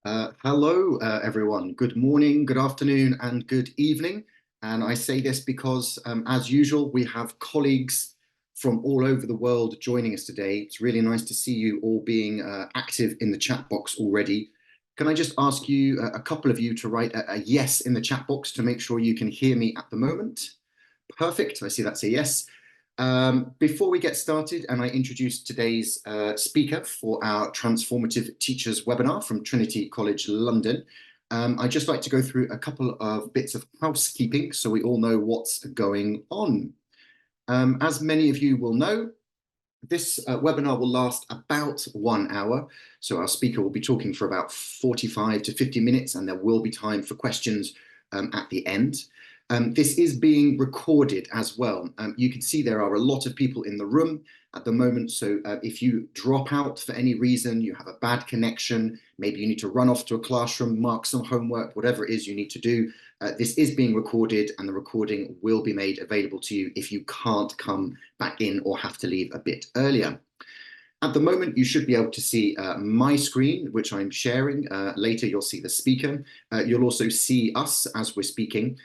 Hello, everyone. Good morning, good afternoon, and good evening. And I say this because, as usual, we have colleagues from all over the world joining us today. It's really nice to see you all being active in the chat box already. Can I just ask you, a couple of you, to write a yes in the chat box to make sure you can hear me at the moment? Perfect. I see that's a yes. Before we get started and I introduce today's speaker for our Transformative Teachers webinar from Trinity College London, I'd just like to go through a couple of bits of housekeeping so we all know what's going on. As many of you will know, this webinar will last about 1 hour. So our speaker will be talking for about 45 to 50 minutes, and there will be time for questions at the end. This is being recorded as well. You can see there are a lot of people in the room at the moment. So if you drop out for any reason, you have a bad connection, maybe you need to run off to a classroom, mark some homework, whatever it is you need to do, this is being recorded and the recording will be made available to you if you can't come back in or have to leave a bit earlier. At the moment, you should be able to see my screen, which I'm sharing. Later, you'll see the speaker. You'll also see us as we're speaking.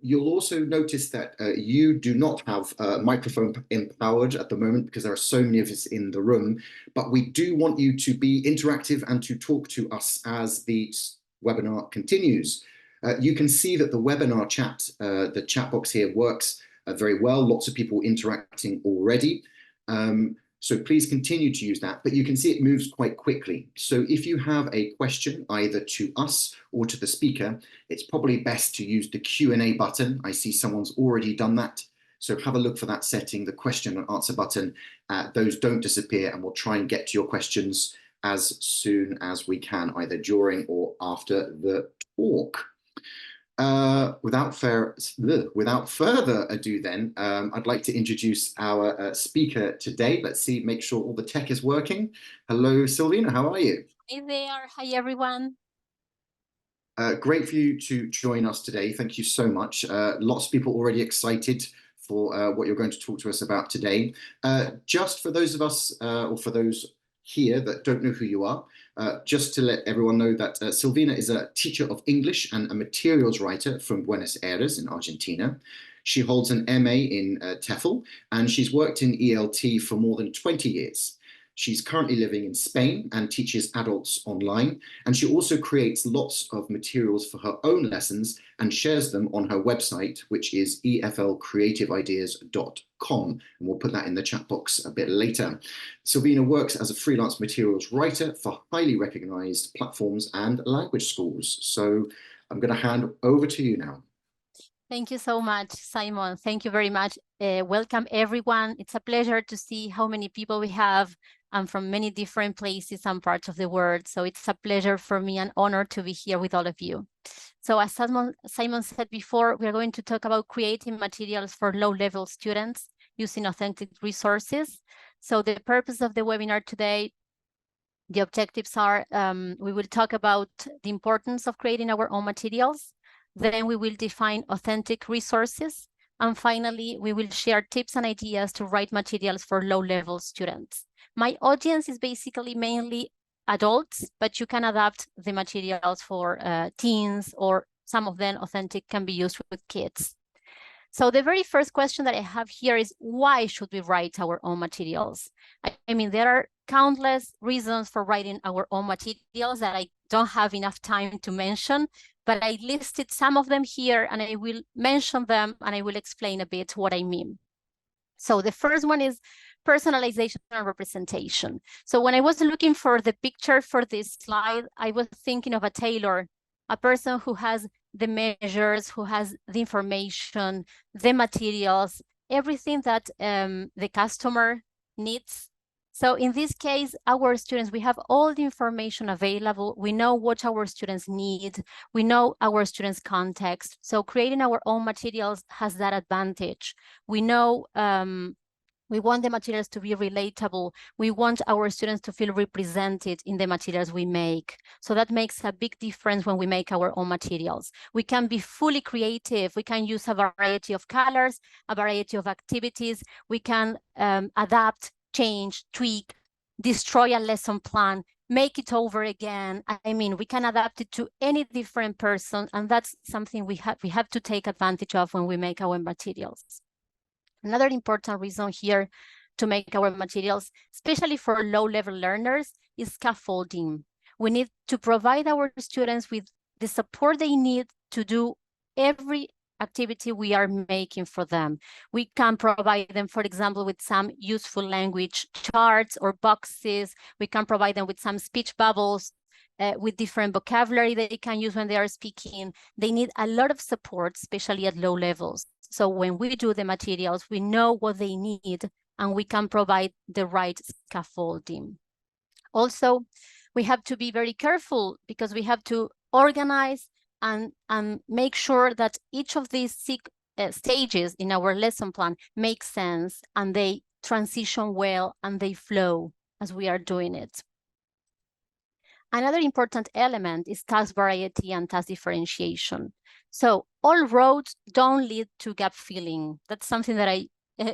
You'll also notice that you do not have microphone empowered at the moment because there are so many of us in the room, but we do want you to be interactive and to talk to us as the webinar continues. You can see that the webinar chat, the chat box here works very well. Lots of people interacting already. So please continue to use that, but you can see it moves quite quickly. So if you have a question either to us or to the speaker, it's probably best to use the Q&A button. I see someone's already done that. So have a look for that setting, the question and answer button. Those don't disappear, and we'll try and get to your questions as soon as we can, either during or after the talk. Without further ado then, I'd like to introduce our speaker today. Let's see, make sure all the tech is working. Hello, Silvina, how are you? Hey there, hi everyone. Great for you to join us today. Thank you so much. Lots of people already excited for what you're going to talk to us about today. Just for those of us, or for those here that don't know who you are, just to let everyone know that Silvina is a teacher of English and a materials writer from Buenos Aires in Argentina. She holds an MA in TEFL, and she's worked in ELT for more than 20 years. She's currently living in Spain and teaches adults online, and she also creates lots of materials for her own lessons and shares them on her website, which is eflcreativeideas.com, and we'll put that in the chat box a bit later. Silvina works as a freelance materials writer for highly recognized platforms and language schools. So I'm going to hand over to you now. Thank you so much, Simon. Thank you very much. Welcome, everyone. It's a pleasure to see how many people we have from many different places and parts of the world. So it's a pleasure for me, an honor to be here with all of you. So as Simon said before, we are going to talk about creating materials for low-level students using authentic resources. So the purpose of the webinar today, the objectives are, we will talk about the importance of creating our own materials. Then we will define authentic resources. And finally, we will share tips and ideas to write materials for low-level students. My audience is basically mainly adults, but you can adapt the materials for teens, or some of them authentic can be used with kids. So the very first question that I have here is, why should we write our own materials? I mean, there are countless reasons for writing our own materials that I don't have enough time to mention, but I listed some of them here and I will mention them and I will explain a bit what I mean. So the first one is personalization and representation. So when I was looking for the picture for this slide, I was thinking of a tailor, a person who has the measures, who has the information, the materials, everything that the customer needs. So in this case, our students, we have all the information available. We know what our students need. We know our students' context. So creating our own materials has that advantage. We know we want the materials to be relatable. We want our students to feel represented in the materials we make. So that makes a big difference when we make our own materials. We can be fully creative. We can use a variety of colors, a variety of activities. We can adapt, change, tweak, destroy a lesson plan, make it over again. I mean, we can adapt it to any different person, and that's something we have to take advantage of when we make our materials. Another important reason here to make our materials, especially for low-level learners, is scaffolding. We need to provide our students with the support they need to do every activity we are making for them. We can provide them, for example, with some useful language charts or boxes. We can provide them with some speech bubbles, with different vocabulary they can use when they are speaking. They need a lot of support, especially at low levels. So when we do the materials, we know what they need and we can provide the right scaffolding. Also, we have to be very careful because we have to organize and make sure that each of these stages in our lesson plan make sense and they transition well and they flow as we are doing it. Another important element is task variety and task differentiation. So all roads don't lead to gap filling. That's something that I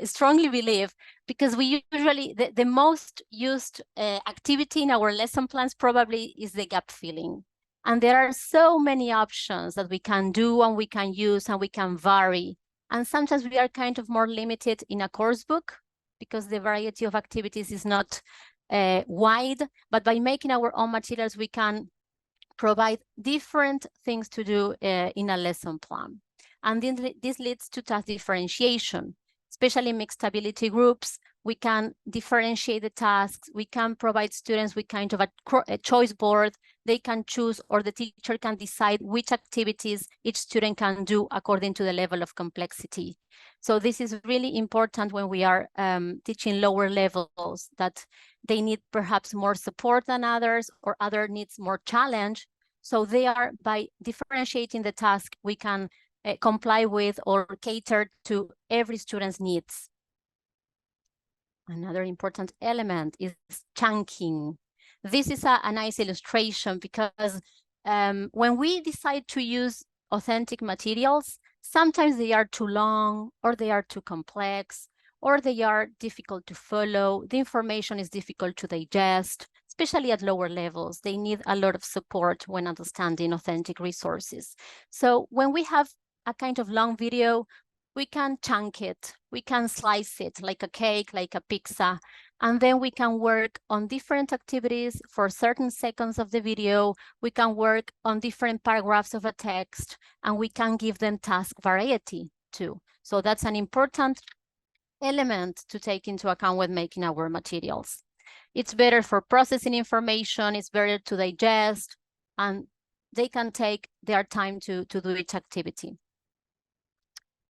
strongly believe, because we usually, the most used activity in our lesson plans probably is the gap filling. And there are so many options that we can do and we can use and we can vary. And sometimes we are kind of more limited in a course book because the variety of activities is not wide, but by making our own materials, we can provide different things to do in a lesson plan. And then this leads to task differentiation, especially mixed ability groups. We can differentiate the tasks. We can provide students with kind of a choice board. They can choose, or the teacher can decide which activities each student can do according to the level of complexity. So this is really important when we are teaching lower levels, that they need perhaps more support than others, or other needs more challenge. So they are, by differentiating the task, we can comply with or cater to every student's needs. Another important element is chunking. This is a nice illustration because when we decide to use authentic materials, sometimes they are too long, or they are too complex, or they are difficult to follow. The information is difficult to digest, especially at lower levels. They need a lot of support when understanding authentic resources. So when we have a kind of long video, we can chunk it, we can slice it like a cake, like a pizza, and then we can work on different activities for certain seconds of the video. We can work on different paragraphs of a text, and we can give them task variety too. So that's an important element to take into account when making our materials. It's better for processing information, it's better to digest, and they can take their time to do each activity.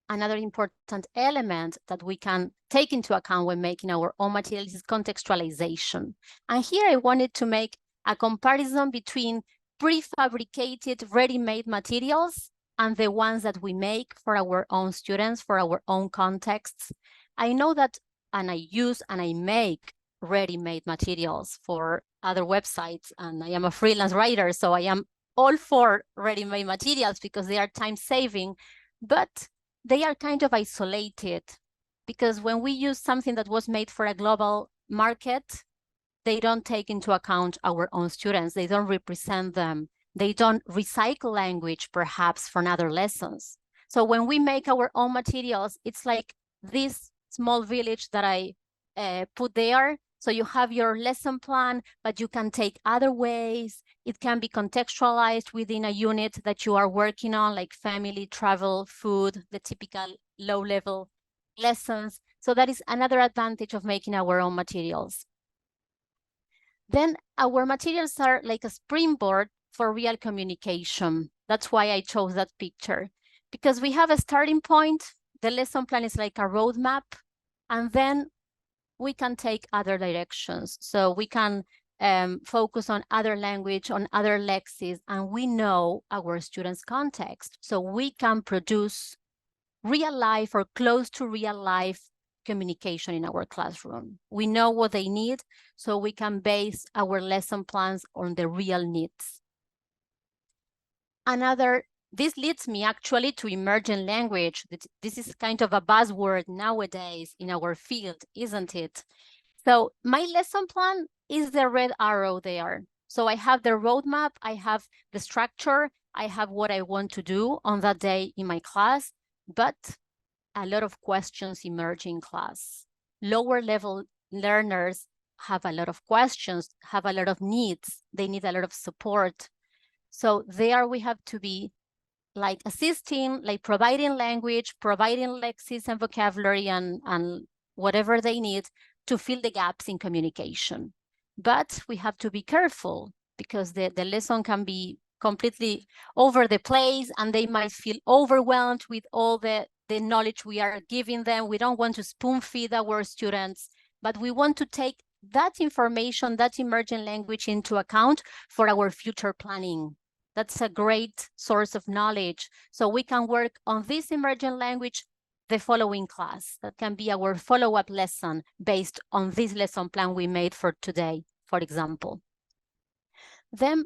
Another important element that we can take into account when making our own materials is contextualization. And here I wanted to make a comparison between prefabricated, ready-made materials and the ones that we make for our own students, for our own contexts. I know that, and I use and I make ready-made materials for other websites, and I am a freelance writer, so I am all for ready-made materials because they are time-saving, but they are kind of isolated, because when we use something that was made for a global market, they don't take into account our own students. They don't represent them. They don't recycle language, perhaps, from other lessons. So when we make our own materials, it's like this small village that I put there. So you have your lesson plan, but you can take other ways. It can be contextualized within a unit that you are working on, like family, travel, food, the typical low-level lessons. So that is another advantage of making our own materials. Then our materials are like a springboard for real communication. That's why I chose that picture, because we have a starting point. The lesson plan is like a roadmap, and then we can take other directions. So we can focus on other language, on other lexes, and we know our students' context. So we can produce real life or close to real life communication in our classroom. We know what they need, so we can base our lesson plans on the real needs. This leads me actually to emergent language. This is kind of a buzzword nowadays in our field, isn't it? So my lesson plan is the red arrow there. So I have the roadmap, I have the structure, I have what I want to do on that day in my class, but a lot of questions emerge in class. Lower level learners have a lot of questions, have a lot of needs. They need a lot of support. So there we have to be like assisting, like providing language, providing lexis and vocabulary and whatever they need to fill the gaps in communication. But we have to be careful because the lesson can be completely over the place and they might feel overwhelmed with all the knowledge we are giving them. We don't want to spoon feed our students, but we want to take that information, that emerging language into account for our future planning. That's a great source of knowledge. So we can work on this emerging language the following class. That can be our follow-up lesson based on this lesson plan we made for today, for example. Then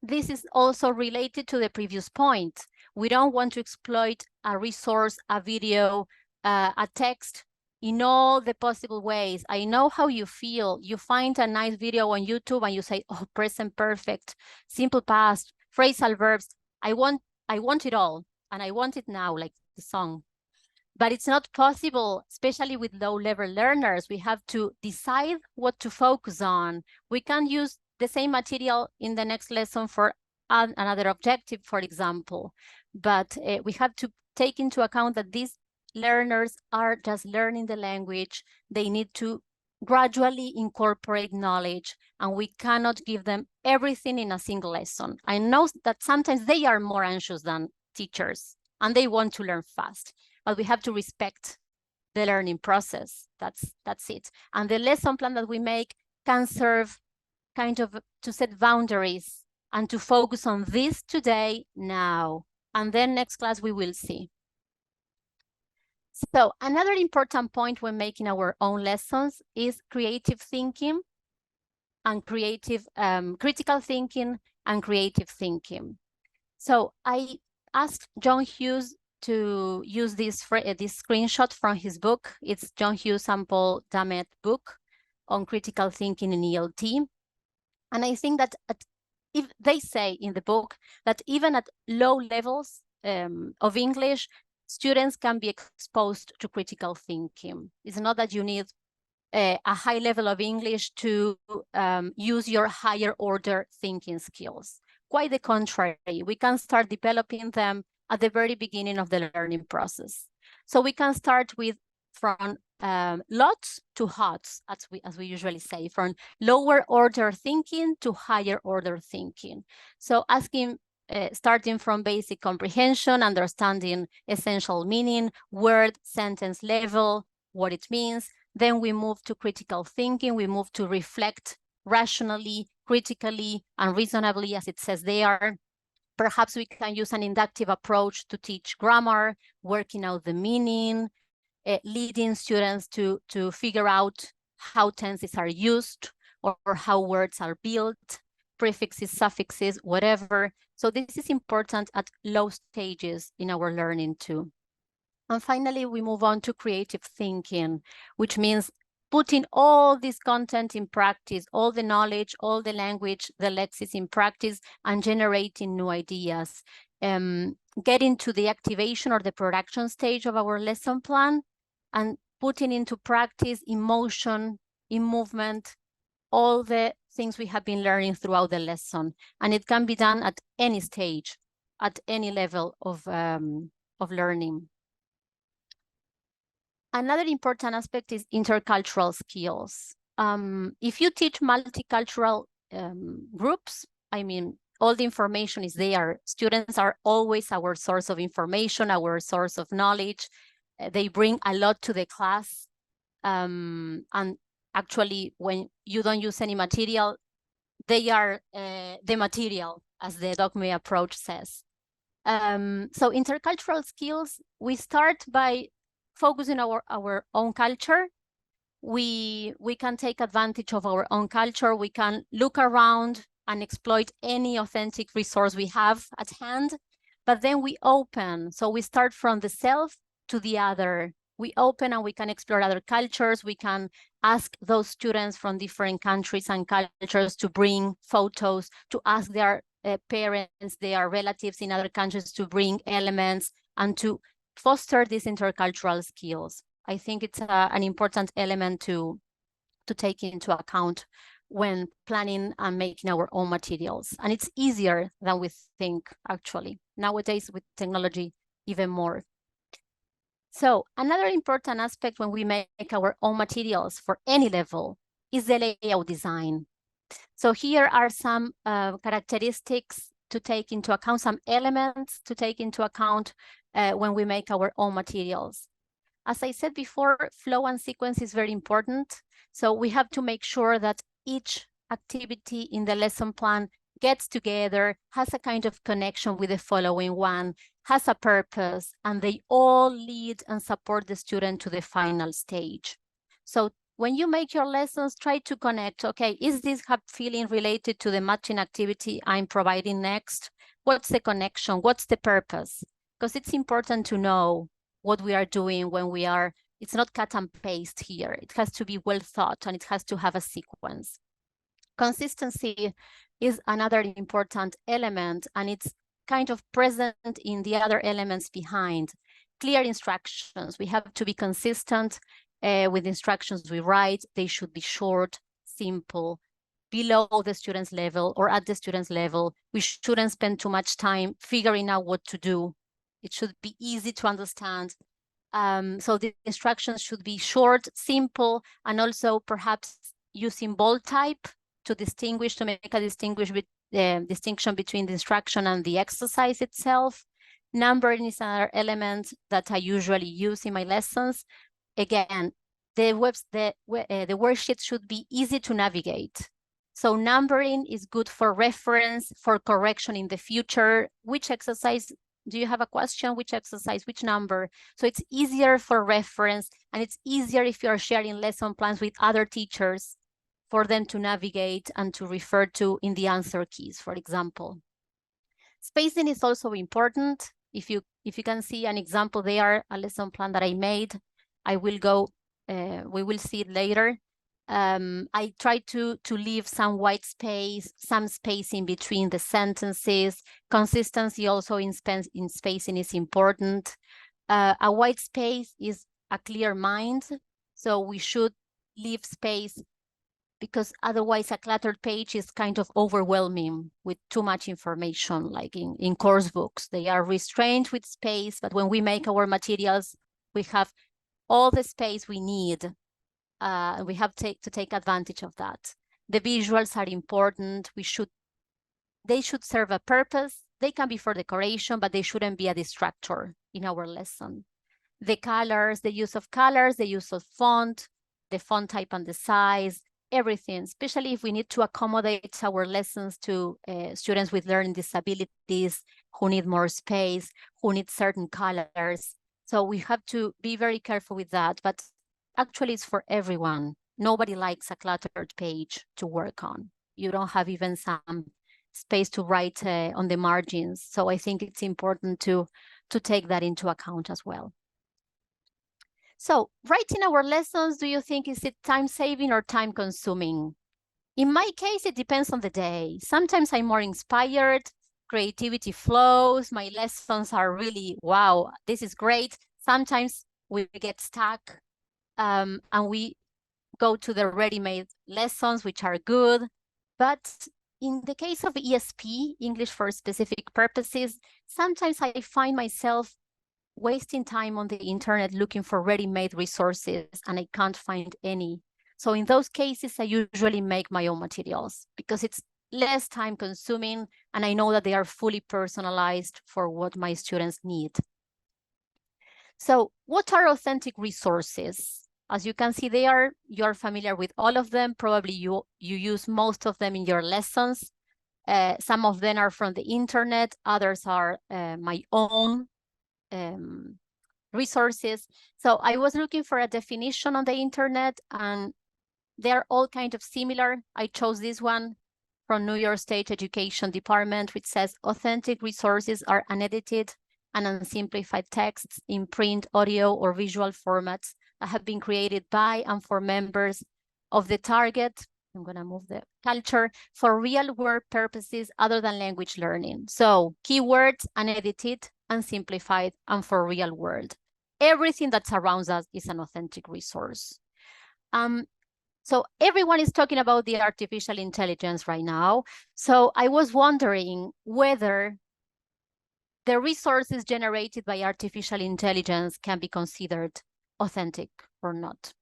this is also related to the previous point. We don't want to exploit a resource, a video, a text in all the possible ways. I know how you feel. You find a nice video on YouTube and you say, oh, present perfect, simple past, phrasal verbs. I want it all, and I want it now, like the song. But it's not possible, especially with low-level learners. We have to decide what to focus on. We can use the same material in the next lesson for another objective, for example. But we have to take into account that these learners are just learning the language. They need to gradually incorporate knowledge, and we cannot give them everything in a single lesson. I know that sometimes they are more anxious than teachers, and they want to learn fast, but we have to respect the learning process. That's it. And the lesson plan that we make can serve kind of to set boundaries and to focus on this today, now. And then next class we will see. So another important point when making our own lessons is creative thinking and critical thinking and creative thinking. So I asked John Hughes to use this screenshot from his book. It's John Hughes and Paul Dammett book on critical thinking in ELT. And I think that if they say in the book that even at low levels of English, students can be exposed to critical thinking. It's not that you need a high level of English to use your higher order thinking skills. Quite the contrary, we can start developing them at the very beginning of the learning process. So we can start with from lots to hots, as we usually say, from lower order thinking to higher order thinking. So asking, starting from basic comprehension, understanding essential meaning, word, sentence level, what it means. Then we move to critical thinking. We move to reflect rationally, critically, and reasonably, as it says there. Perhaps we can use an inductive approach to teach grammar, working out the meaning, leading students to figure out how tenses are used or how words are built, prefixes, suffixes, whatever. So this is important at low stages in our learning too. And finally, we move on to creative thinking, which means putting all this content in practice, all the knowledge, all the language, the lexis in practice, and generating new ideas. Getting to the activation or the production stage of our lesson plan and putting into practice, in motion, in movement, all the things we have been learning throughout the lesson. And it can be done at any stage, at any level of learning. Another important aspect is intercultural skills. If you teach multicultural groups, I mean, all the information is there. Students are always our source of information, our source of knowledge. They bring a lot to the class. And actually, when you don't use any material, they are the material, as the dogma approach says. So intercultural skills, we start by focusing our own culture. We can take advantage of our own culture. We can look around and exploit any authentic resource we have at hand, but then we open. So we start from the self to the other. we open and we can explore other cultures. We can ask those students from different countries and cultures to bring photos, to ask their parents, their relatives in other countries to bring elements, and to foster these intercultural skills. I think it's an important element to take into account when planning and making our own materials. And it's easier than we think, actually. Nowadays, with technology, even more. So another important aspect when we make our own materials for any level is the layout design. So here are some characteristics to take into account, some elements to take into account when we make our own materials. As I said before, flow and sequence is very important. So we have to make sure that each activity in the lesson plan gets together, has a kind of connection with the following one, has a purpose, and they all lead and support the student to the final stage. So when you make your lessons, try to connect, okay, is this feeling related to the matching activity I'm providing next? What's the connection? What's the purpose? Because it's important to know what we are doing when we are, it's not cut and paste here. It has to be well thought and it has to have a sequence. Consistency is another important element, and it's kind of present in the other elements behind. Clear instructions. We have to be consistent with instructions we write. They should be short, simple, below the student's level or at the student's level. We shouldn't spend too much time figuring out what to do. It should be easy to understand. So the instructions should be short, simple, and also perhaps using bold type to distinguish, to make a distinction between the instruction and the exercise itself. Numbering is another element that I usually use in my lessons. Again, the worksheet should be easy to navigate. So numbering is good for reference, for correction in the future. Which exercise, do you have a question? Which exercise, which number? So it's easier for reference, and it's easier if you're sharing lesson plans with other teachers for them to navigate and to refer to in the answer keys, for example. Spacing is also important. If you can see an example there, a lesson plan that I made, I will go, we will see it later. I try to leave some white space, some spacing between the sentences. Consistency also in spacing is important. A white space is a clear mind, so we should leave space, because otherwise a cluttered page is kind of overwhelming with too much information, like in course books. They are restrained with space, but when we make our materials, we have all the space we need. We have to take advantage of that. The visuals are important. They should serve a purpose. They can be for decoration, but they shouldn't be a distractor in our lesson. The colors, the use of colors, the use of font, the font type and the size, everything, especially if we need to accommodate our lessons to students with learning disabilities who need more space, who need certain colors. So we have to be very careful with that, but actually it's for everyone. Nobody likes a cluttered page to work on. You don't have even some space to write on the margins. So I think it's important to take that into account as well. So writing our lessons, do you think, is it time-saving or time-consuming? In my case, it depends on the day. Sometimes I'm more inspired, creativity flows, my lessons are really, wow, this is great. Sometimes we get stuck and we go to the ready-made lessons, which are good. But in the case of ESP, English for Specific Purposes, sometimes I find myself wasting time on the internet looking for ready-made resources, and I can't find any. So in those cases, I usually make my own materials because it's less time consuming, and I know that they are fully personalized for what my students need. So what are authentic resources? As you can see there, you're familiar with all of them. Probably you use most of them in your lessons. Some of them are from the internet, others are my own resources. So I was looking for a definition on the internet, and they're all kind of similar. I chose this one from New York State Education Department, which says authentic resources are unedited and unsimplified texts in print, audio, or visual formats that have been created by and for members of the target, I'm going to move the culture, for real-world purposes other than language learning. So keywords, unedited, unsimplified, and for real world. Everything that surrounds us is an authentic resource. So everyone is talking about the artificial intelligence right now. So I was wondering whether the resources generated by artificial intelligence can be considered authentic or not.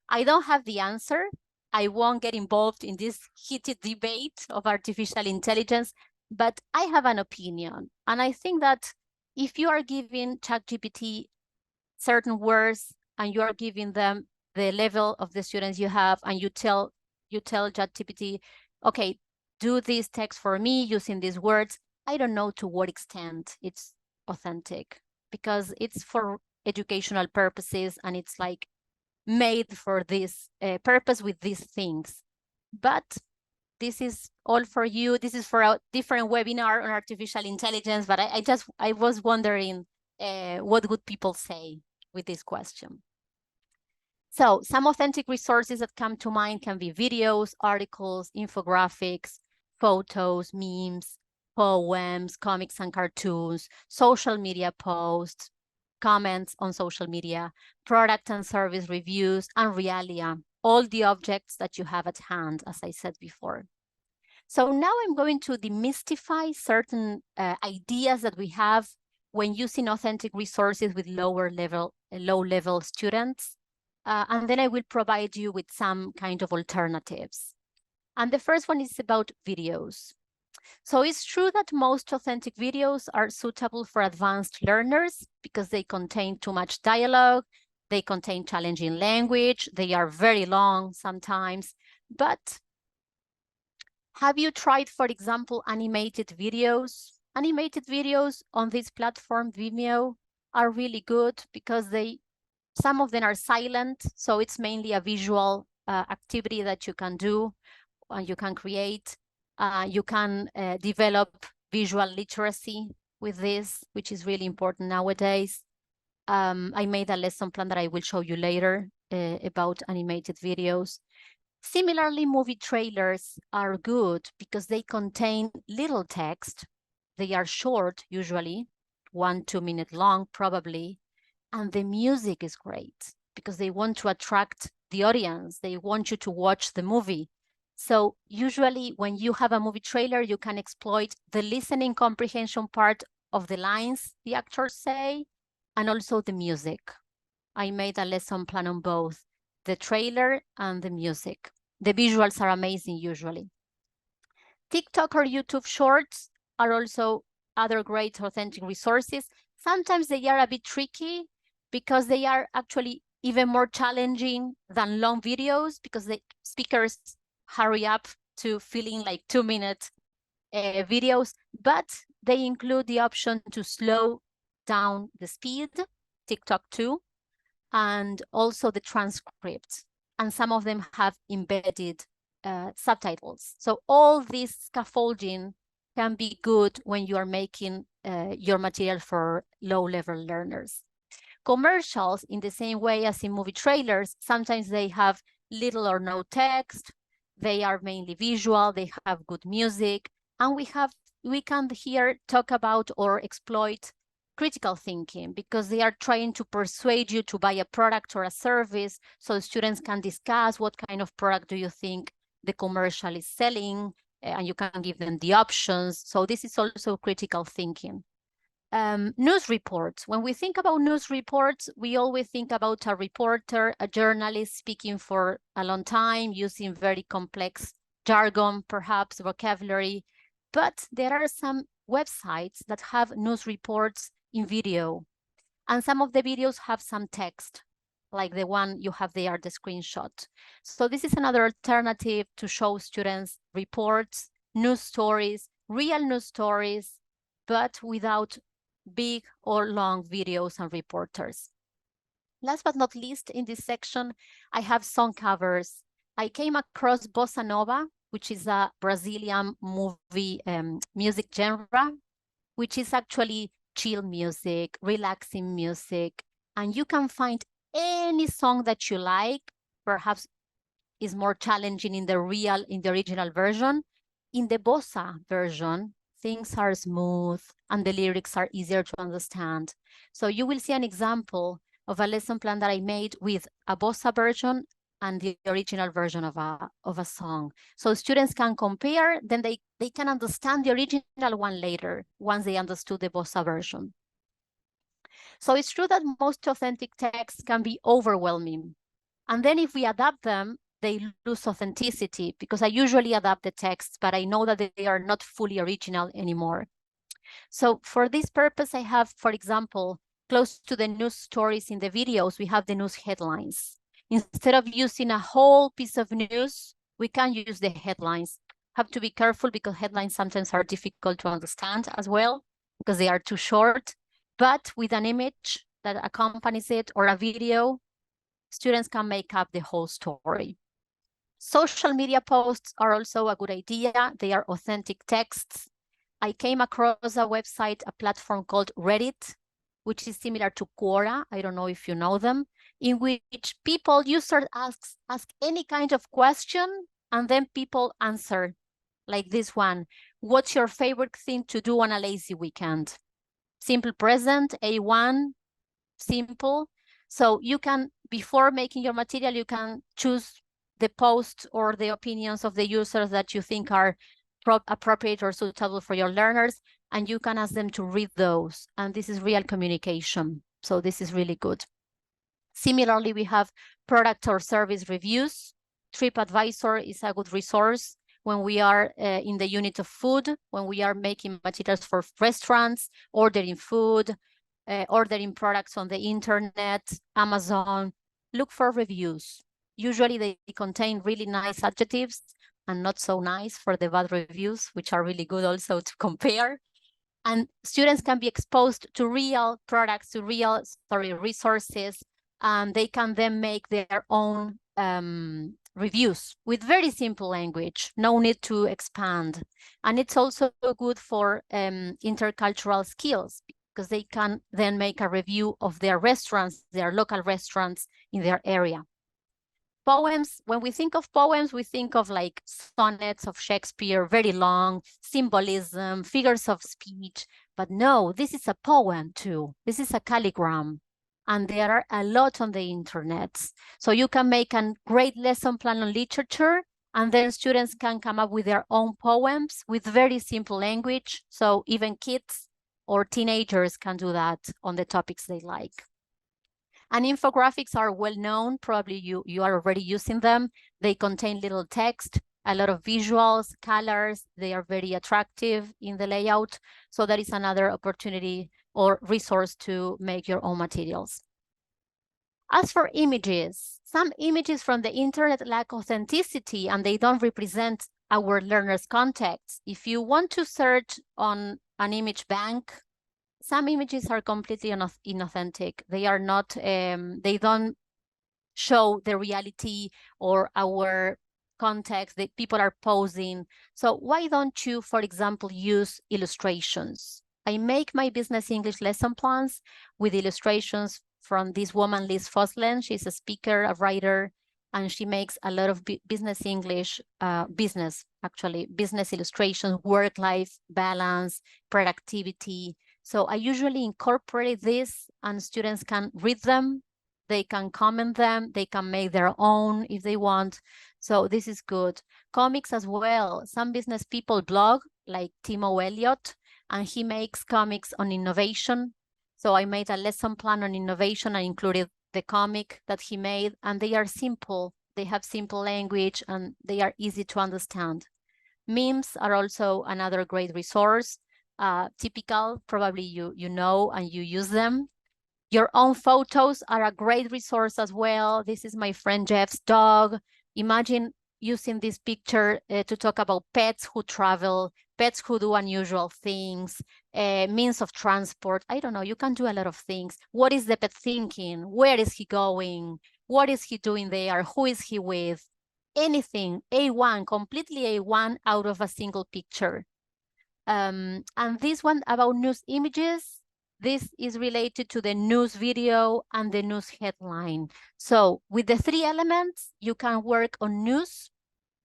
I don't have the answer. I won't get involved in this heated debate of artificial intelligence, but I have an opinion. And I think that if you are giving ChatGPT certain words and you are giving them the level of the students you have, and you tell ChatGPT, okay, do this text for me using these words, I don't know to what extent it's authentic, because it's for educational purposes and it's like made for this purpose with these things. But this is all for you. This is for a different webinar on artificial intelligence, but I was wondering what would people say with this question. So some authentic resources that come to mind can be videos, articles, infographics, photos, memes, poems, comics and cartoons, social media posts, comments on social media, product and service reviews, and realia, all the objects that you have at hand, as I said before. So now I'm going to demystify certain ideas that we have when using authentic resources with low-level students. And then I will provide you with some kind of alternatives. And the first one is about videos. So it's true that most authentic videos are suitable for advanced learners because they contain too much dialogue, they contain challenging language, they are very long sometimes. But have you tried, for example, animated videos? Animated videos on this platform, Vimeo, are really good because some of them are silent, so it's mainly a visual activity that you can do and you can create. You can develop visual literacy with this, which is really important nowadays. I made a lesson plan that I will show you later about animated videos. Similarly, movie trailers are good because they contain little text. They are short, usually, 1-2 minute long, probably. And the music is great because they want to attract the audience. They want you to watch the movie. So usually when you have a movie trailer, you can exploit the listening comprehension part of the lines the actors say, and also the music. I made a lesson plan on both, the trailer and the music. The visuals are amazing usually. TikTok or YouTube Shorts are also other great authentic resources. Sometimes they are a bit tricky because they are actually even more challenging than long videos because the speakers hurry up to filling like 2-minute videos, but they include the option to slow down the speed, TikTok too, and also the transcripts. And some of them have embedded subtitles. So all this scaffolding can be good when you are making your material for low-level learners. Commercials, in the same way as in movie trailers, sometimes they have little or no text, they are mainly visual, they have good music, and we can here talk about or exploit critical thinking because they are trying to persuade you to buy a product or a service so students can discuss what kind of product do you think the commercial is selling, and you can give them the options. So this is also critical thinking. News reports. When we think about news reports, we always think about a reporter, a journalist speaking for a long time, using very complex jargon, perhaps vocabulary. But there are some websites that have news reports in video. And some of the videos have some text, like the one you have there, the screenshot. So this is another alternative to show students reports, news stories, real news stories, but without big or long videos and reporters. Last but not least, in this section, I have song covers. I came across Bossa Nova, which is a Brazilian movie music genre, which is actually chill music, relaxing music, and you can find any song that you like. Perhaps is more challenging in the original version. In the bossa version, things are smooth and the lyrics are easier to understand. So you will see an example of a lesson plan that I made with a bossa version and the original version of a song. So students can compare, then they can understand the original one later once they understood the bossa version. So it's true that most authentic texts can be overwhelming. And then if we adapt them, they lose authenticity, because I usually adapt the texts, but I know that they are not fully original anymore. So for this purpose, I have, for example, close to the news stories in the videos, we have the news headlines. Instead of using a whole piece of news, we can use the headlines. Have to be careful because headlines sometimes are difficult to understand as well, because they are too short. But with an image that accompanies it or a video, students can make up the whole story. Social media posts are also a good idea. They are authentic texts. I came across a website, a platform called Reddit, which is similar to Quora. I don't know if you know them, in which users ask any kind of question, and then people answer, like this one. What's your favorite thing to do on a lazy weekend? Simple present, A1, simple. So you can, before making your material, you can choose the post or the opinions of the users that you think are appropriate or suitable for your learners, and you can ask them to read those. And this is real communication. So this is really good. Similarly, we have product or service reviews. TripAdvisor is a good resource when we are in the unit of food, when we are making materials for restaurants, ordering food, ordering products on the internet, Amazon. Look for reviews. Usually they contain really nice adjectives and not so nice for the bad reviews, which are really good also to compare. And students can be exposed to real products, to real, resources, and they can then make their own reviews with very simple language, no need to expand. And it's also good for intercultural skills, because they can then make a review of their restaurants, their local restaurants in their area. Poems, when we think of poems, we think of like sonnets of Shakespeare, very long, symbolism, figures of speech. But no, this is a poem too. This is a calligram. And there are a lot on the internet. So you can make a great lesson plan on literature, and then students can come up with their own poems with very simple language. So even kids or teenagers can do that on the topics they like. And infographics are well known. Probably you are already using them. They contain little text, a lot of visuals, colors. They are very attractive in the layout. So that is another opportunity or resource to make your own materials. As for images, some images from the internet lack authenticity and they don't represent our learners' context. If you want to search on an image bank, some images are completely inauthentic. They are not, they don't show the reality or our context that people are posing. So why don't you, for example, use illustrations? I make my business English lesson plans with illustrations from this woman, Liz Foslen. She's a speaker, a writer, and she makes a lot of business English, business illustrations, work-life balance, productivity. So I usually incorporate this and students can read them, they can comment them, they can make their own if they want. So this is good. Comics as well. Some business people blog, like Timo Elliott, and he makes comics on innovation. So I made a lesson plan on innovation. I included the comic that he made, and they are simple. They have simple language and they are easy to understand. Memes are also another great resource. Typical, probably you know and you use them. Your own photos are a great resource as well. This is my friend Jeff's dog. Imagine using this picture to talk about pets who travel, pets who do unusual things, means of transport. I don't know, you can do a lot of things. What is the pet thinking? Where is he going? What is he doing there? Who is he with? Anything, A1, completely A1 out of a single picture. And this one about news images, This is related to the news video and the news headline. So with the 3 elements, you can work on news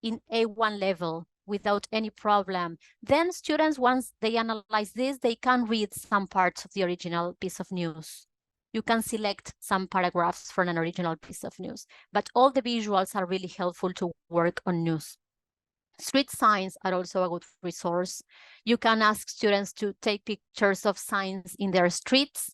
in A1 level without any problem. Then students, once they analyze this, they can read some parts of the original piece of news. You can select some paragraphs from an original piece of news, but all the visuals are really helpful to work on news. Street signs are also a good resource. You can ask students to take pictures of signs in their streets.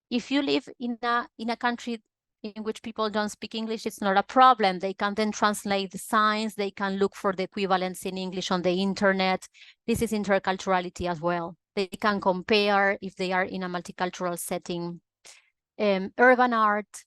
If you live in a country in which people don't speak English, it's not a problem. They can then translate the signs. They can look for the equivalents in English on the internet. This is interculturality as well. They can compare if they are in a multicultural setting. Urban art.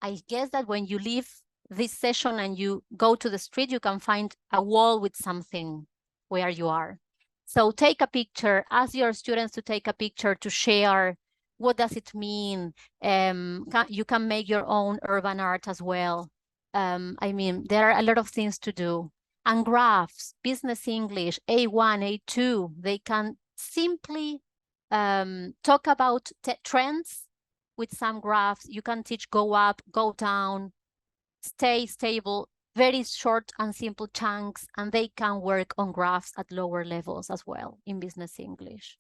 I guess that when you leave this session and you go to the street, you can find a wall with something where you are. So take a picture, ask your students to take a picture to share. What does it mean? You can make your own urban art as well. I mean, there are a lot of things to do. And graphs, business English, A1, A2, they can simply talk about trends with some graphs. You can teach go up, go down, stay stable, very short and simple chunks, and they can work on graphs at lower levels as well in business English.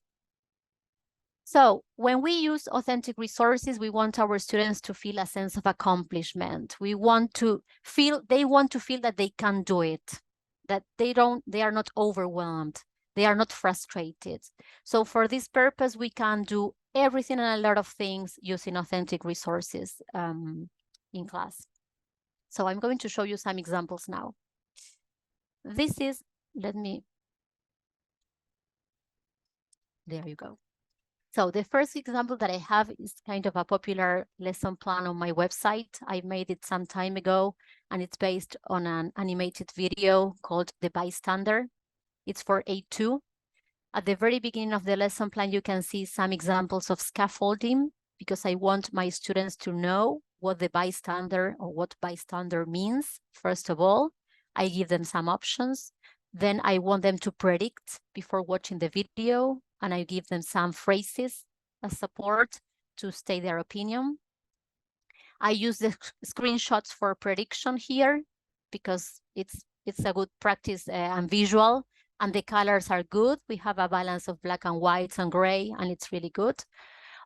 So when we use authentic resources, we want our students to feel a sense of accomplishment. They want to feel that they can do it, that they are not overwhelmed, they are not frustrated. So for this purpose, we can do everything and a lot of things using authentic resources in class. So I'm going to show you some examples now. This is, there you go. So the first example that I have is kind of a popular lesson plan on my website. I made it some time ago, and it's based on an animated video called The Bystander. It's for A2. At the very beginning of the lesson plan, you can see some examples of scaffolding, because I want my students to know what the bystander or what bystander means. First of all, I give them some options. Then I want them to predict before watching the video, and I give them some phrases as support to state their opinion. I use the screenshots for prediction here because it's a good practice and visual, and the colors are good. We have a balance of black and whites and gray, and it's really good.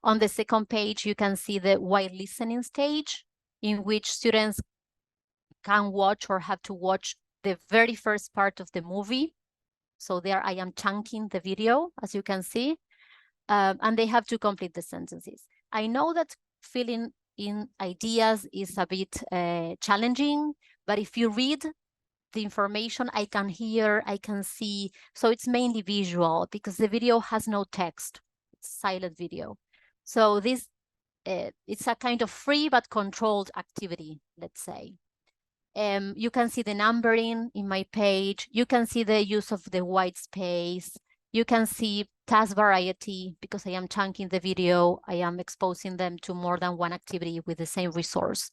On the second page, you can see the while listening stage, in which students can watch or have to watch the very first part of the movie. So there I am chunking the video, as you can see, and they have to complete the sentences. I know that filling in ideas is a bit challenging, but if you read the information, I can hear, I can see. So it's mainly visual because the video has no text. It's silent video. So this, it's a kind of free but controlled activity, let's say. You can see the numbering in my page. You can see the use of the white space. You can see task variety because I am chunking the video. I am exposing them to more than one activity with the same resource.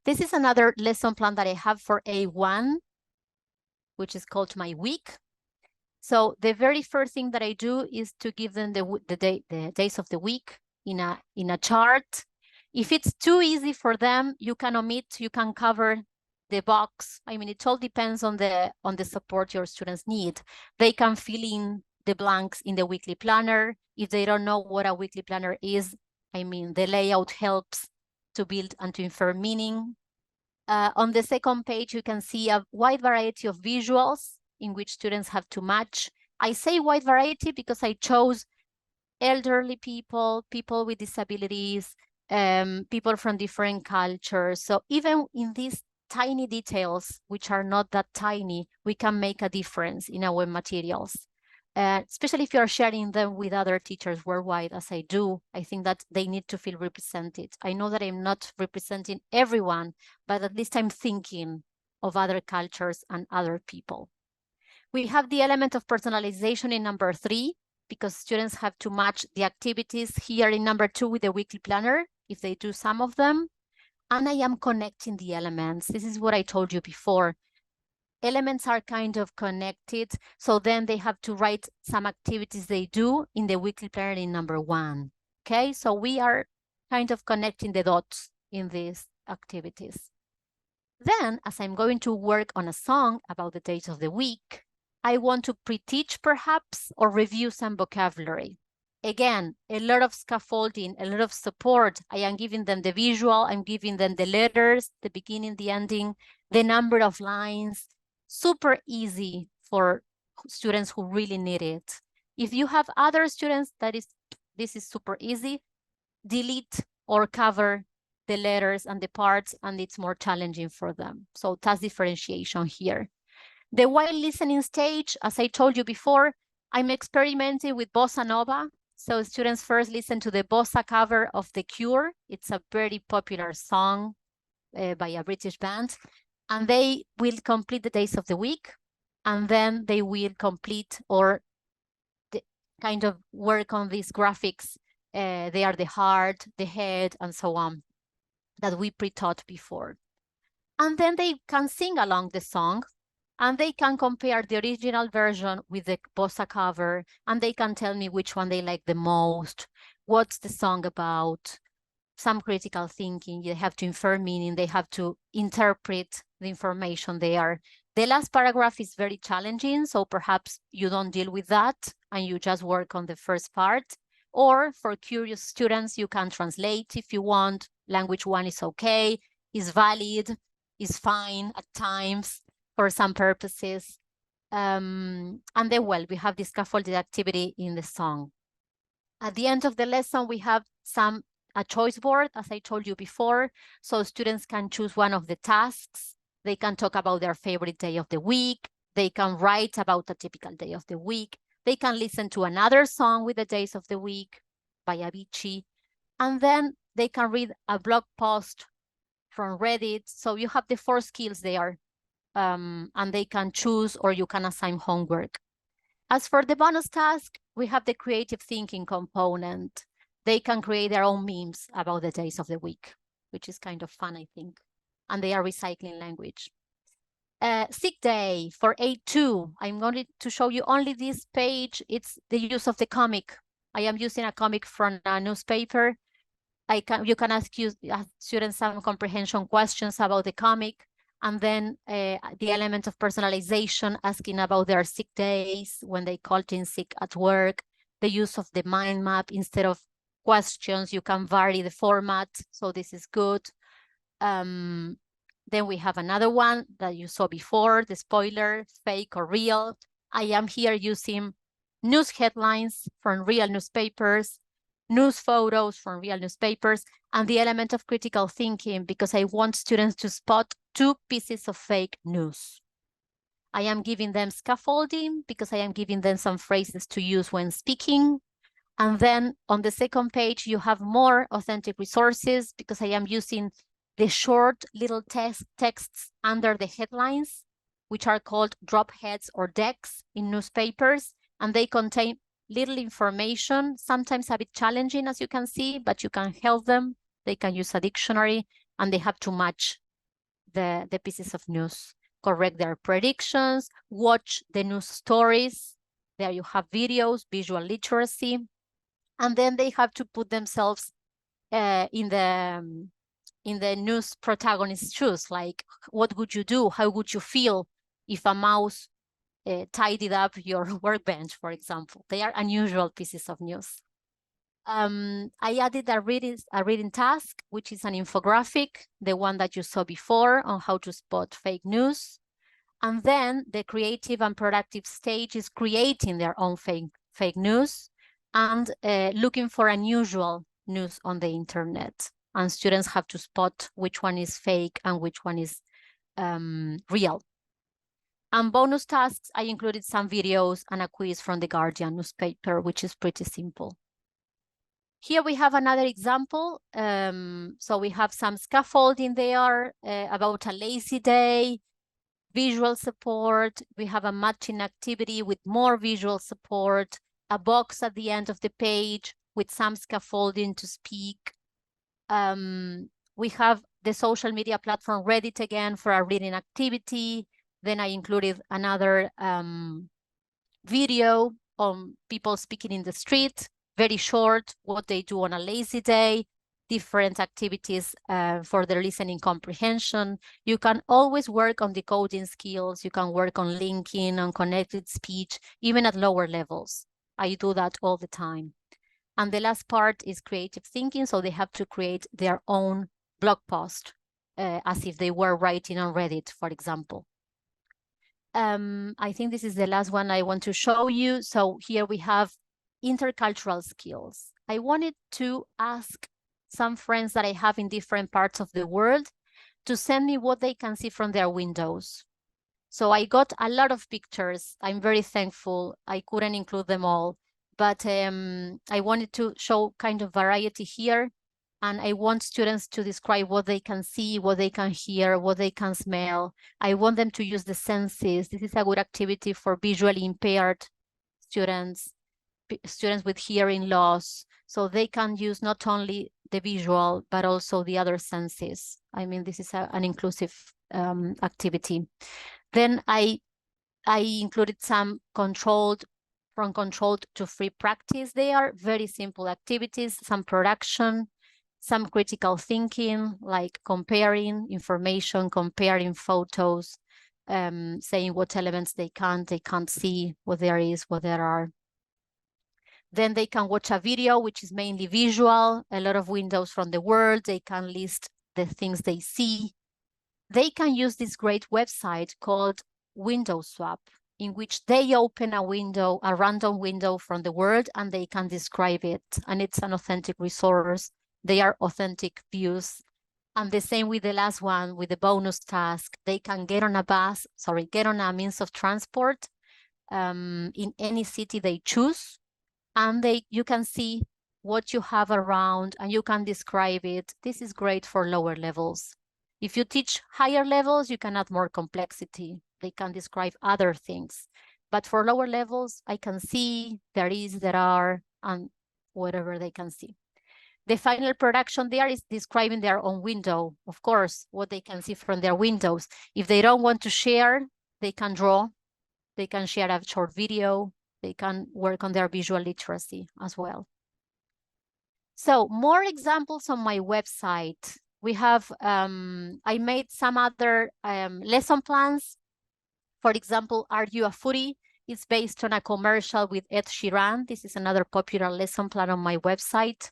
This is another lesson plan that I have for A1, which is called my week. So the very first thing that I do is to give them the days of the week in a chart. If it's too easy for them, you can omit, you can cover the box. I mean, it all depends on the support your students need. They can fill in the blanks in the weekly planner. If they don't know what a weekly planner is, I mean, the layout helps to build and to infer meaning. On the second page, you can see a wide variety of visuals in which students have to match. I say wide variety because I chose elderly people, people with disabilities, people from different cultures. So even in these tiny details, which are not that tiny, we can make a difference in our materials. Especially if you're sharing them with other teachers worldwide, as I do, I think that they need to feel represented. I know that I'm not representing everyone, but at least I'm thinking of other cultures and other people. We have the element of personalization in number 3, because students have to match the activities here in number 2 with the weekly planner, if they do some of them. And I am connecting the elements. This is what I told you before. elements are kind of connected. So then they have to write some activities they do in the weekly planner in number 1. Okay, so we are kind of connecting the dots in these activities. Then, as I'm going to work on a song about the days of the week, I want to pre-teach perhaps or review some vocabulary. Again, a lot of scaffolding, a lot of support. I am giving them the visual, I'm giving them the letters, the beginning, the ending, the number of lines. Super easy for students who really need it. If you have other students this is super easy, delete or cover the letters and the parts, and it's more challenging for them. So task differentiation here. The while listening stage, as I told you before, I'm experimenting with bossa nova. So students first listen to the bossa cover of The Cure. It's a very popular song by a British band. And they will complete the days of the week. And then they will complete or kind of work on these graphics. They are the heart, the head, and so on, that we pre-taught before. And then they can sing along the song, and they can compare the original version with the bossa cover, and they can tell me which one they like the most, what's the song about, some critical thinking. They have to infer meaning, they have to interpret the information there. The last paragraph is very challenging, so perhaps you don't deal with that and you just work on the first part. Or for curious students, you can translate if you want. Language 1 is okay, is valid, is fine at times for some purposes. And then, well, we have this scaffolded activity in the song. At the end of the lesson, we have a choice board, as I told you before, so students can choose one of the tasks. They can talk about their favorite day of the week. They can write about a typical day of the week. They can listen to another song with the days of the week by Avicii. And then they can read a blog post from Reddit. So you have the 4 skills there, and they can choose or you can assign homework. As for the bonus task, we have the creative thinking component. They can create their own memes about the days of the week, which is kind of fun, I think. And they are recycling language. Sick day for A2. I'm going to show you only this page. It's the use of the comic. I am using a comic from a newspaper. You can ask students some comprehension questions about the comic. And then the element of personalization, asking about their sick days, when they called in sick at work, the use of the mind map. Instead of questions, you can vary the format. So this is good. Then we have another one that you saw before, the spoiler, fake or real. I am here using news headlines from real newspapers, news photos from real newspapers, and the element of critical thinking, because I want students to spot 2 pieces of fake news. I am giving them scaffolding because I am giving them some phrases to use when speaking. And then on the second page, you have more authentic resources because I am using the short little texts under the headlines, which are called drop heads or decks in newspapers, and they contain little information, sometimes a bit challenging, as you can see, but you can help them. They can use a dictionary, and they have to match the pieces of news, correct their predictions, watch the news stories. There you have videos, visual literacy, and then they have to put themselves in the news protagonist's shoes. Like, what would you do? How would you feel if a mouse tidied up your workbench, for example? They are unusual pieces of news. I added a reading task, which is an infographic, the one that you saw before on how to spot fake news. And then the creative and productive stage is creating their own fake news and looking for unusual news on the internet. And students have to spot which one is fake and which one is real. And bonus tasks, I included some videos and a quiz from the Guardian newspaper, which is pretty simple. Here we have another example. So we have some scaffolding there about a lazy day, visual support. We have a matching activity with more visual support, a box at the end of the page with some scaffolding to speak. We have the social media platform Reddit again for a reading activity, Then I included another video on people speaking in the street, very short, what they do on a lazy day, different activities for their listening comprehension. You can always work on decoding skills. You can work on linking, on connected speech, even at lower levels. I do that all the time. And the last part is creative thinking. So they have to create their own blog post as if they were writing on Reddit, for example. I think this is the last one I want to show you. So here we have intercultural skills. I wanted to ask some friends that I have in different parts of the world to send me what they can see from their windows. So I got a lot of pictures. I'm very thankful. I couldn't include them all, but I wanted to show kind of variety here. And I want students to describe what they can see, what they can hear, what they can smell. I want them to use the senses. This is a good activity for visually impaired students, students with hearing loss. So they can use not only the visual, but also the other senses. I mean, this is an inclusive activity. Then I included some from controlled to free practice. They are very simple activities, some production, some critical thinking, like comparing information, comparing photos, saying what elements they can't see, what there is, what there are. Then they can watch a video, which is mainly visual, a lot of windows from the world. They can list the things they see. They can use this great website called Window Swap, in which they open a window, a random window from the world, and they can describe it. And it's an authentic resource. They are authentic views. And the same with the last one, with the bonus task. They can get on a means of transport in any city they choose. And you can see what you have around and you can describe it. This is great for lower levels. If you teach higher levels, you can add more complexity. They can describe other things. But for lower levels, I can see, there is, there are, and whatever they can see. The final production there is describing their own window, of course, what they can see from their windows. If they don't want to share, they can draw, they can share a short video, they can work on their visual literacy as well. So more examples on my website. We have, I made some other lesson plans. For example, Are You a Foodie? It's based on a commercial with Ed Sheeran. This is another popular lesson plan on my website.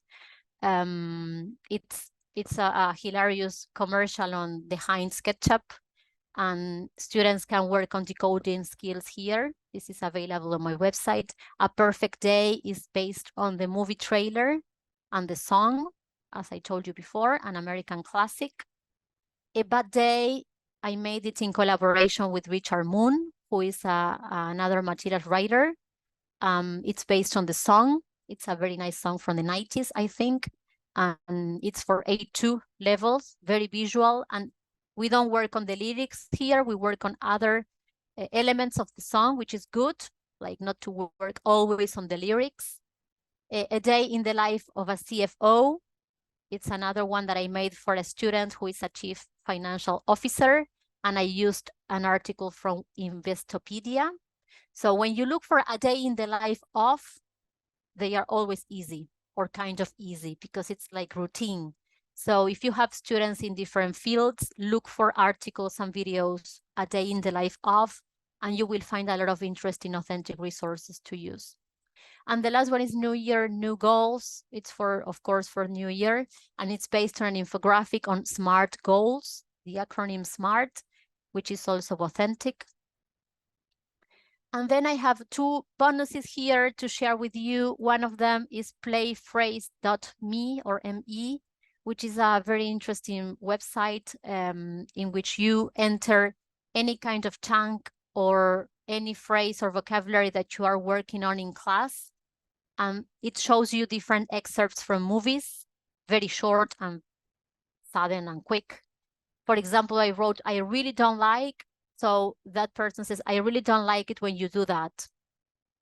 It's a hilarious commercial on the Heinz ketchup, and students can work on decoding skills here. This is available on my website. A Perfect Day is based on the movie trailer and the song, as I told you before, an American classic. A Bad Day, I made it in collaboration with Richard Moon, who is another material writer. It's based on the song. It's a very nice song from the 90s, I think. And it's for A2 levels, very visual. And we don't work on the lyrics here. We work on other elements of the song, which is good, like not to work always on the lyrics. A Day in the Life of a CFO. It's another one that I made for a student who is a chief financial officer. And I used an article from Investopedia. So when you look for a day in the life of, they are always easy or kind of easy because it's like routine. So if you have students in different fields, look for articles and videos, a day in the life of, and you will find a lot of interesting, authentic resources to use. And the last one is New Year, New Goals. It's of course, for New Year, and it's based on an infographic on SMART goals, the acronym SMART, which is also authentic. And then I have two bonuses here to share with you. One of them is playphrase.me or ME, which is a very interesting website in which you enter any kind of chunk or any phrase or vocabulary that you are working on in class. It shows you different excerpts from movies, very short and sudden and quick. For example, I wrote, I really don't like. So that person says, I really don't like it when you do that.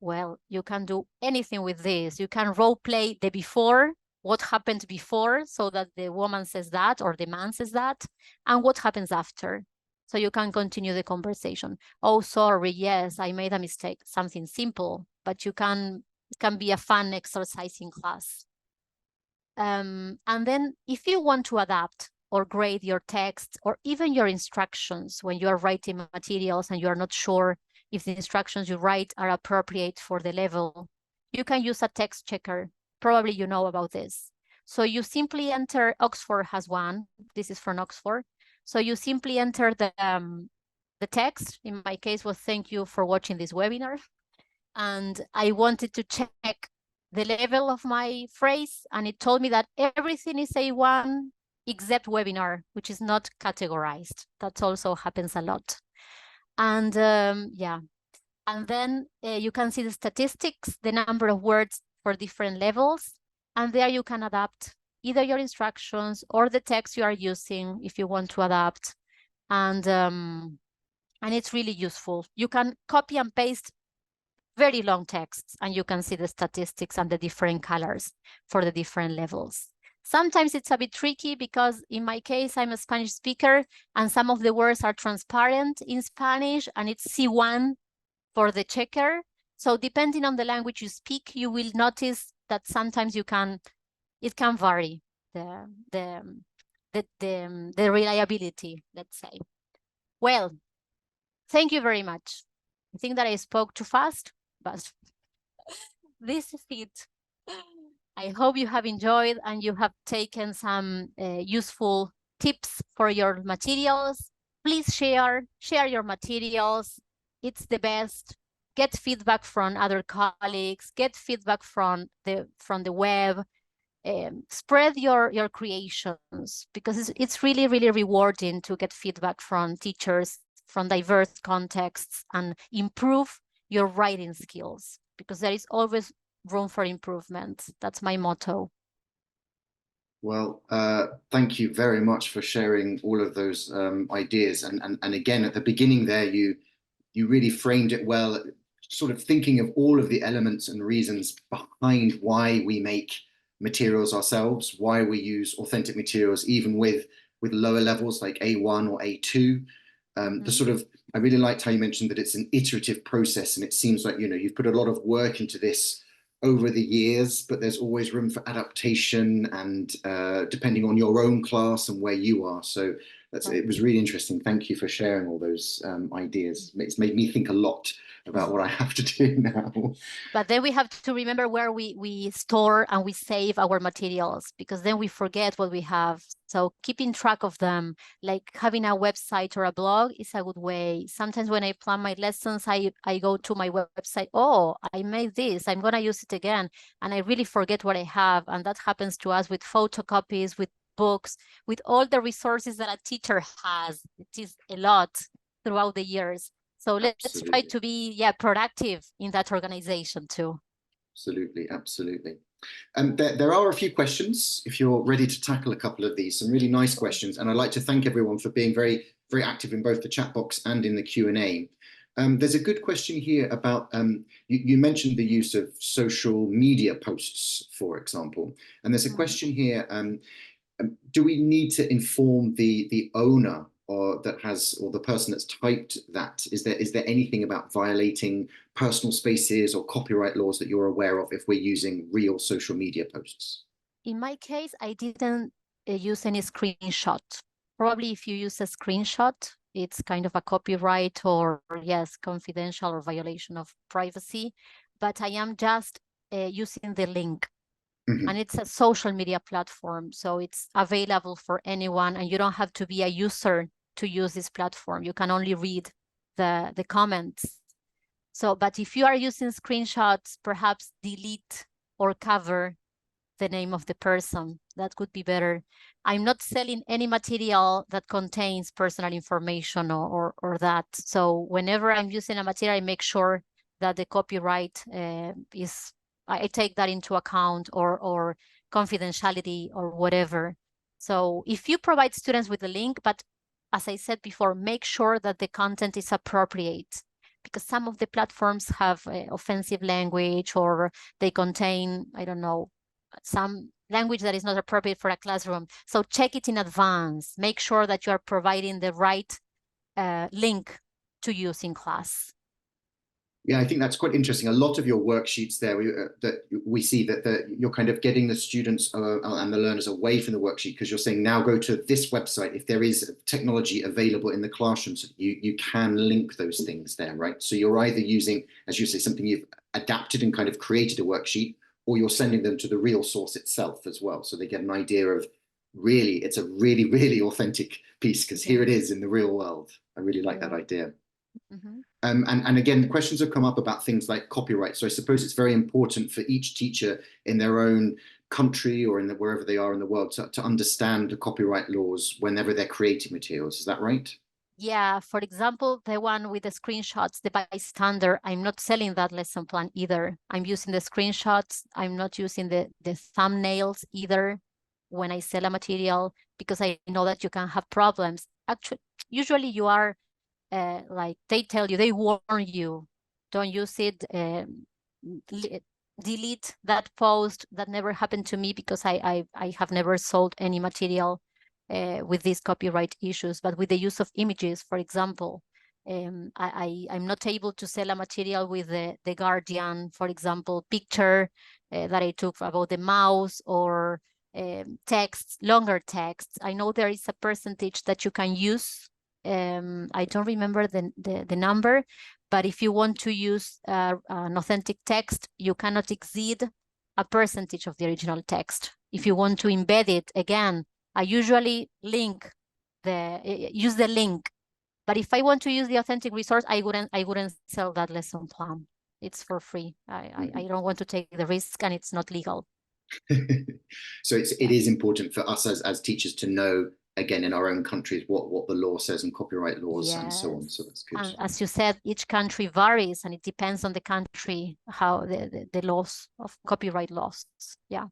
Well, you can do anything with this. You can role play the before, what happened before, so that the woman says that or the man says that, and what happens after. So you can continue the conversation. Oh, sorry, yes, I made a mistake, something simple, but it can be a fun exercise in class. And then if you want to adapt or grade your text or even your instructions when you are writing materials and you are not sure if the instructions you write are appropriate for the level, you can use a text checker. Probably you know about this. So you simply enter, Oxford has one, this is from Oxford. So you simply enter the text, in my case was thank you for watching this webinar. And I wanted to check the level of my phrase, and it told me that everything is A1 except webinar, which is not categorized. That also happens a lot. And yeah, and then you can see the statistics, the number of words for different levels, and there you can adapt either your instructions or the text you are using if you want to adapt. And it's really useful. You can copy and paste very long texts, and you can see the statistics and the different colors for the different levels. Sometimes it's a bit tricky because in my case, I'm a Spanish speaker and some of the words are transparent in Spanish and it's C1 for the checker. So depending on the language you speak, you will notice that sometimes it can vary the reliability, let's say. Well, thank you very much. I think that I spoke too fast, but this is it. I hope you have enjoyed and you have taken some useful tips for your materials. Please share your materials. It's the best. Get feedback from other colleagues. Get feedback from the web. Spread your creations, because it's really, really rewarding to get feedback from teachers from diverse contexts and improve your writing skills, because there is always room for improvement. That's my motto. Well, thank you very much for sharing all of those ideas. And again, at the beginning there, you really framed it well, sort of thinking of all of the elements and reasons behind why we make materials ourselves, why we use authentic materials, even with lower levels like A1 or A2. The sort of, I really liked how you mentioned that it's an iterative process, and it seems like, you've put a lot of work into this over the years, but there's always room for adaptation and depending on your own class and where you are. So it was really interesting. Thank you for sharing all those ideas. It's made me think a lot about what I have to do now. But then we have to remember where we store and we save our materials, because then we forget what we have. So keeping track of them, like having a website or a blog, is a good way. Sometimes when I plan my lessons, I go to my website. Oh, I made this. I'm going to use it again. And I really forget what I have. And that happens to us with photocopies, with books, with all the resources that a teacher has. It is a lot throughout the years. So let's try to be productive in that organization too. Absolutely, absolutely. There are a few questions, if you're ready to tackle a couple of these, some really nice questions. And I'd like to thank everyone for being very, very active in both the chat box and in the Q&A. There's a good question here about, you mentioned the use of social media posts, for example. And there's a question here, do we need to inform the owner or the person that's typed that? Is there anything about violating personal spaces or copyright laws that you're aware of if we're using real social media posts? In my case, I didn't use any screenshot. Probably if you use a screenshot, it's kind of a copyright or yes, confidential or violation of privacy. But I am just using the link. And it's a social media platform, so it's available for anyone, and you don't have to be a user to use this platform. You can only read the comments. So, but if you are using screenshots, perhaps delete or cover the name of the person. That could be better. I'm not selling any material that contains personal information or that. So whenever I'm using a material, I make sure that the copyright I take that into account, or confidentiality or whatever. So if you provide students with a link, but as I said before, make sure that the content is appropriate, because some of the platforms have offensive language, or they contain, I don't know, some language that is not appropriate for a classroom. So check it in advance. Make sure that you are providing the right link to use in class. Yeah, I think that's quite interesting. A lot of your worksheets there that we see that you're kind of getting the students and the learners away from the worksheet because you're saying now go to this website. If there is technology available in the classrooms, you can link those things there, right? So you're either using, as you say, something you've adapted and kind of created a worksheet, or you're sending them to the real source itself as well. So they get an idea of really, it's a really, really authentic piece because here it is in the real world. I really like that idea. Mm-hmm. And again, questions have come up about things like copyright. So I suppose it's very important for each teacher in their own country or in wherever they are in the world to understand the copyright laws whenever they're creating materials. Is that right? Yeah, for example, the one with the screenshots, the bystander, I'm not selling that lesson plan either. I'm using the screenshots. I'm not using the thumbnails either when I sell a material because I know that you can have problems. Actually, usually you are like they tell you, they warn you, don't use it, delete that post. That never happened to me because I have never sold any material with these copyright issues, but with the use of images, for example, I'm not able to sell a material with the Guardian, for example, picture that I took about the mouse or texts, longer texts. I know there is a percentage that you can use. I don't remember the number, but if you want to use an authentic text, you cannot exceed a percentage of the original text. If you want to embed it, again, I usually use the link. But if I want to use the authentic resource, I wouldn't sell that lesson plan. It's for free. I don't want to take the risk, and it's not legal. So it is important for us as teachers to know, again, in our own countries, what the law says and copyright laws and so on. So that's good. And as you said, each country varies, and it depends on the country how the laws of copyright laws. Yeah.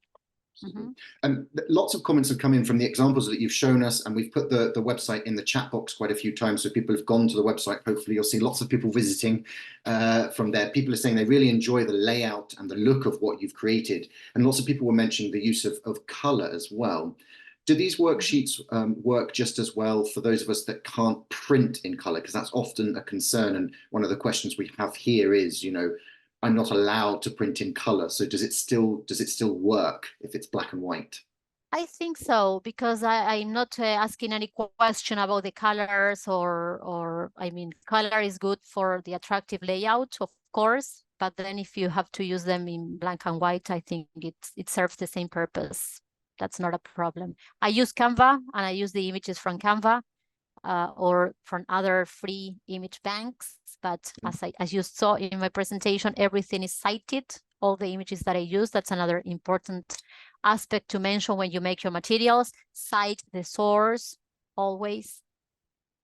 Mm-hmm. And lots of comments have come in from the examples that you've shown us, and we've put the website in the chat box quite a few times, so people have gone to the website. Hopefully you'll see lots of people visiting from there. People are saying they really enjoy the layout and the look of what you've created, and lots of people were mentioning the use of color as well. Do these worksheets work just as well for those of us that can't print in color? Because that's often a concern, and one of the questions we have here is, I'm not allowed to print in color. So does it still work if it's black and white? I think so, because I'm not asking any question about the colors or I mean, color is good for the attractive layout, of course, but then if you have to use them in black and white, I think it serves the same purpose. That's not a problem. I use Canva and I use the images from Canva or from other free image banks. But as you saw in my presentation, everything is cited, all the images that I use. That's another important aspect to mention when you make your materials. Cite the source always,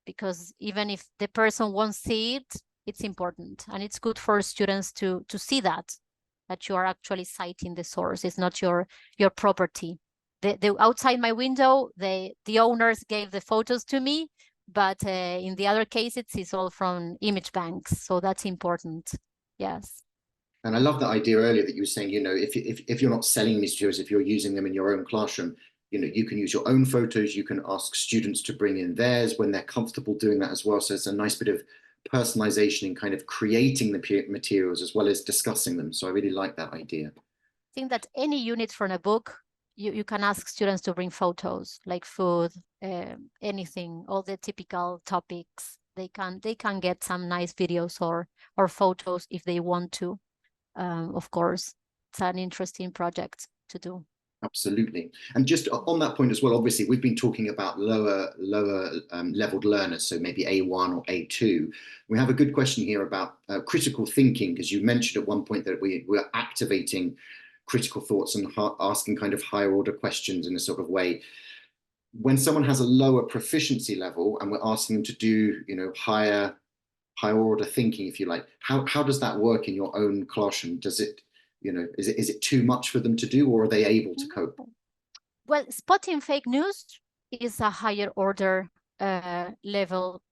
because even if the person won't see it, it's important. And it's good for students to see that you are actually citing the source. It's not your property. The outside my window, the owners gave the photos to me, but in the other cases, it's all from image banks. So that's important. Yes. And I love that idea earlier that you were saying, if you're not selling these materials, if you're using them in your own classroom, you can use your own photos. You can ask students to bring in theirs when they're comfortable doing that as well. So it's a nice bit of personalization in kind of creating the materials as well as discussing them. So I really like that idea. I think that any unit from a book, you can ask students to bring photos like food, anything, all the typical topics. They can get some nice videos or photos if they want to. Of course, it's an interesting project to do. Absolutely. And just on that point as well, obviously, we've been talking about lower leveled learners, so maybe A1 or A2. We have a good question here about critical thinking, because you mentioned at one point that we're activating critical thoughts and asking kind of higher order questions in a sort of way. When someone has a lower proficiency level and we're asking them to do, higher order thinking, if you like, how does that work in your own classroom? Does it, is it too much for them to do, or are they able to cope? Well, spotting fake news is a higher order level,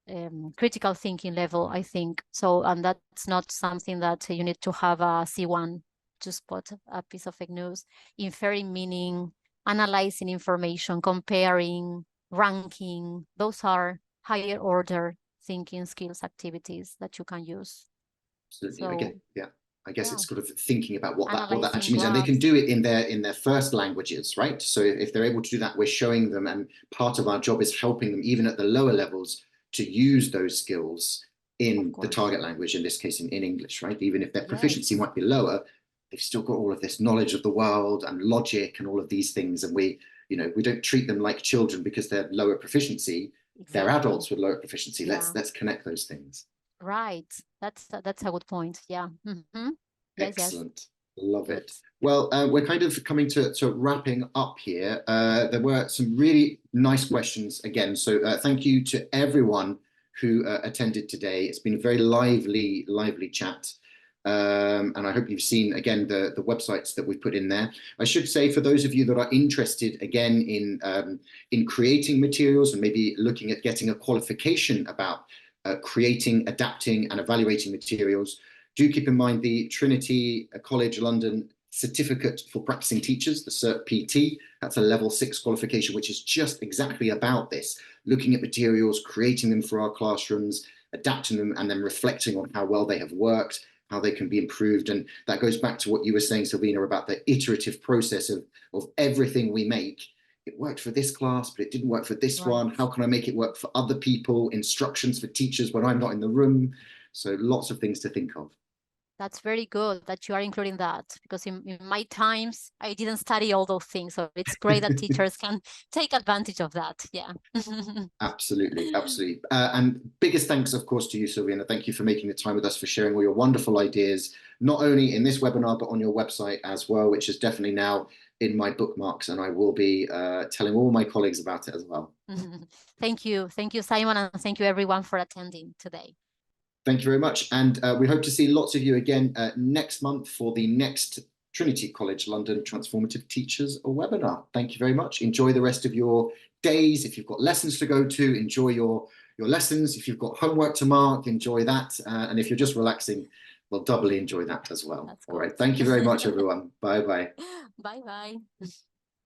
critical thinking level, I think. So, and that's not something that you need to have a C1 to spot a piece of fake news. Inferring meaning, analyzing information, comparing, ranking, those are higher order thinking skills activities that you can use. Absolutely. So I guess yeah, it's sort of thinking about what that analyzing actually means, and they can graphs. do it in their first languages, right? So if they're able to do that, we're showing them, and part of our job is helping them, even at the lower levels, to use those skills Of in the course. target language, in this case in English, right? Even if their proficiency Yes, might be lower, they've still got all of this knowledge of the world and logic and all of these things, and we don't treat them like children because they're lower proficiency. They're exactly. adults with lower proficiency. Yeah, Let's connect those things. right. That's a good point. Yeah. Yes, yes. Excellent. Love Good. it. Well, we're kind of coming to wrapping up here. There were some really nice questions again. So thank you to everyone who attended today. It's been a very lively chat. And I hope you've seen, again, the websites that we've put in there. I should say, for those of you that are interested, again, in creating materials and maybe looking at getting a qualification about creating, adapting, and evaluating materials, do keep in mind the Trinity College London Certificate for Practicing Teachers, the Cert PT. That's a level 6 qualification, which is just exactly about this, looking at materials, creating them for our classrooms, adapting them, and then reflecting on how well they have worked, how they can be improved. And that goes back to what you were saying, Silvina, about the iterative process of everything we make. It worked for this class, but it didn't work for this Right. one. How can I make it work for other people? Instructions for teachers when I'm not in the room. So lots of things to think of. That's very good that you are including that, because in my times I didn't study all those things. So it's great that teachers can take advantage of that. Yeah. Absolutely, absolutely. And biggest thanks, of course, to you, Silvina. Thank you for making the time with us, for sharing all your wonderful ideas, not only in this webinar, but on your website as well, which is definitely now in my bookmarks, and I will be telling all my colleagues about it as well. Thank you. Thank you, Simon, and thank you everyone for attending today. Thank you very much. And we hope to see lots of you again next month for the next Trinity College London Transformative Teachers webinar. Thank you very much. Enjoy the rest of your days. If you've got lessons to go to, enjoy your lessons. If you've got homework to mark, enjoy that. And if you're just relaxing, well, doubly enjoy that as well. All right. Thank you very much, everyone. Bye-bye. Bye-bye.